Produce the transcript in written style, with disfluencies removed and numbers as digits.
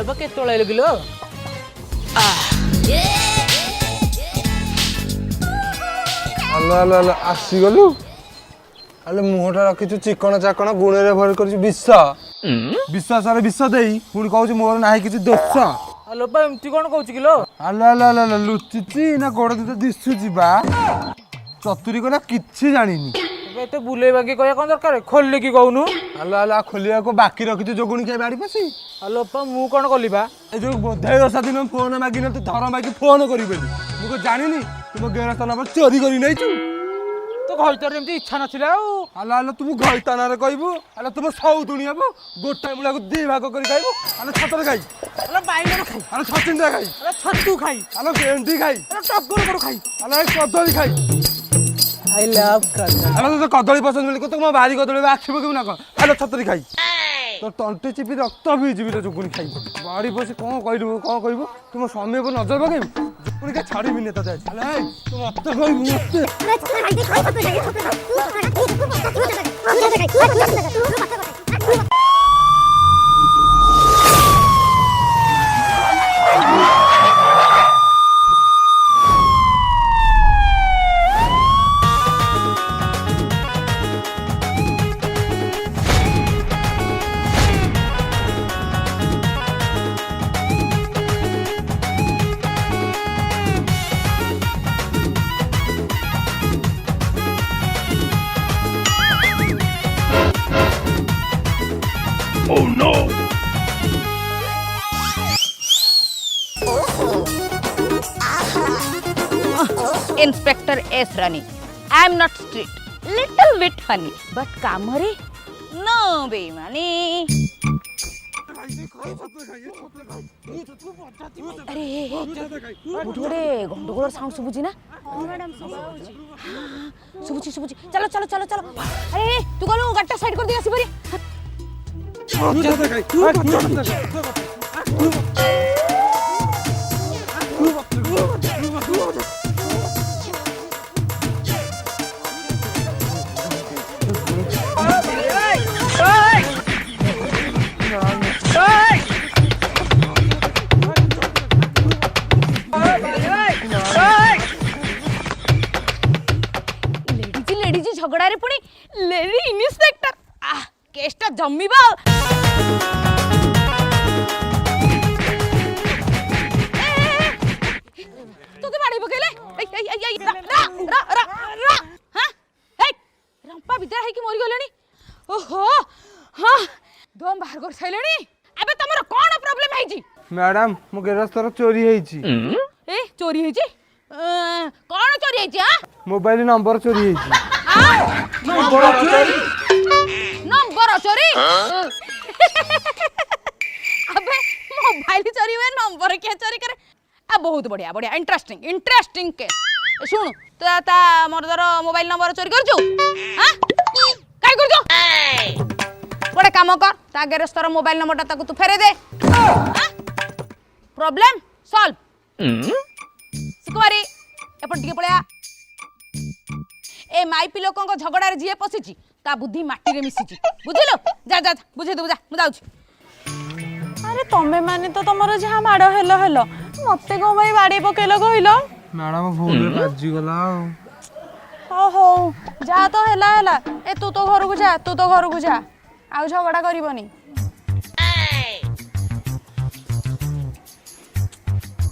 बा केतळे लगिलो अल्लाह अल्लाह आसी गलु अले मुहटा रखिछु चिकन चाकन गुणे भर करछु विश्वास रे विश्वास देई पुणी कहू मोर नाही किछि दोष हेलो बा एमती कोन कहू किलो अल्लाह अल्लाह अल्लाह लुचिची ना गोड़ दिते दिसुची बा चतुरी कोना किछि जानिनी एते बुलेबा के कहया कोन दरकार खोलले की कहूनु अल्लाह अल्लाह खोलिया को बाकी रखिछु जोगुणी के बाड़ी पसी हेलो बा मु कोन कली बा ए जो बोधे दशा दिन फोन मागिन तू धर मागी फोन करिबेली मु को जानिनी तुम गेरस्थ नंबर चोरी करी नैछु तो घइतर एमती इच्छा नथिला अल्लाह अल्लाह तुम घइताना रे कहबू अल्लाह तुम सौ दुनिया बो गोटा मुला को दी भाग करी खाइबू अल्लाह छतर खाइ अल्लाह बाइगन खाइ अल्लाह छचिंदा खाइ अल्लाह छत्तू खाइ अल्लाह भेंडी खाइ अल्लाह टगुर करू खाइ अल्लाह कदली खाइ आई लव कदली अल्लाह तो कदली पसंद मिले तो भारी कदली आखिबो कि ना अल्लाह छतरी खाइ तो तंटे चिपी रक्त भी जीवित जोगुनी खाइ बाड़ी बस कोन कहबू तुम स्वामी पर नजर पकेबू जोगुनी के छाड़ीबी नेता दे अल्लाह तुम मत कहबू मत Oh no! Inspector S. Rany. I am not strict. Little bit funny. But Kamare? No, बेईमानी. अरे थोड़े गंडगोल साउंड सुबुची ना? मैडम सुबुची. चलो. अरे तू कहलु गाटा साइड कर दिया सिबरी. लेडीजी झगड़ा रे पुणी लेडी इन्स्पेक्टर केसटा जम्मीबा तोते बाड़ी पकेले रंपा भीतर है कि मरी गलेनी ओहो हां दम बाहर कर सैलेनी अबे तमरो कोन प्रॉब्लम है जी मैडम मो गेरस्तर चोरी हेची ए चोरी हेची कोन चोरी हेची हां मोबाइल नंबर चोरी हेची नंबर चोरी अबे मोबाइल चोरी हुए नंबर क्या चोरी करे आ बहुत बढ़िया इंटरेस्टिंग केस सुन ता मोर मोबाइल नंबर चोरी करजो हां काय करजो गोटे काम कर ता गेरस्तर मोबाइल नंबर ता तू फेरे दे प्रॉब्लम सॉल्व सिकुमारी एपट टिके पळया ए माइपी लोकन को झगड़ा रे जिए पसिची ता बुद्धि माटी रे मिसिची बुझिलो जा बुझे दे जा मु जाउची अरे तमे माने तो तमरो जहा माडो हेलो मते को भाई बाड़ी पकेलो कहिलो मैडम भूल बाजी गला हो जा तो हेला ए तू तो घर को जा आ झगड़ा करिवनी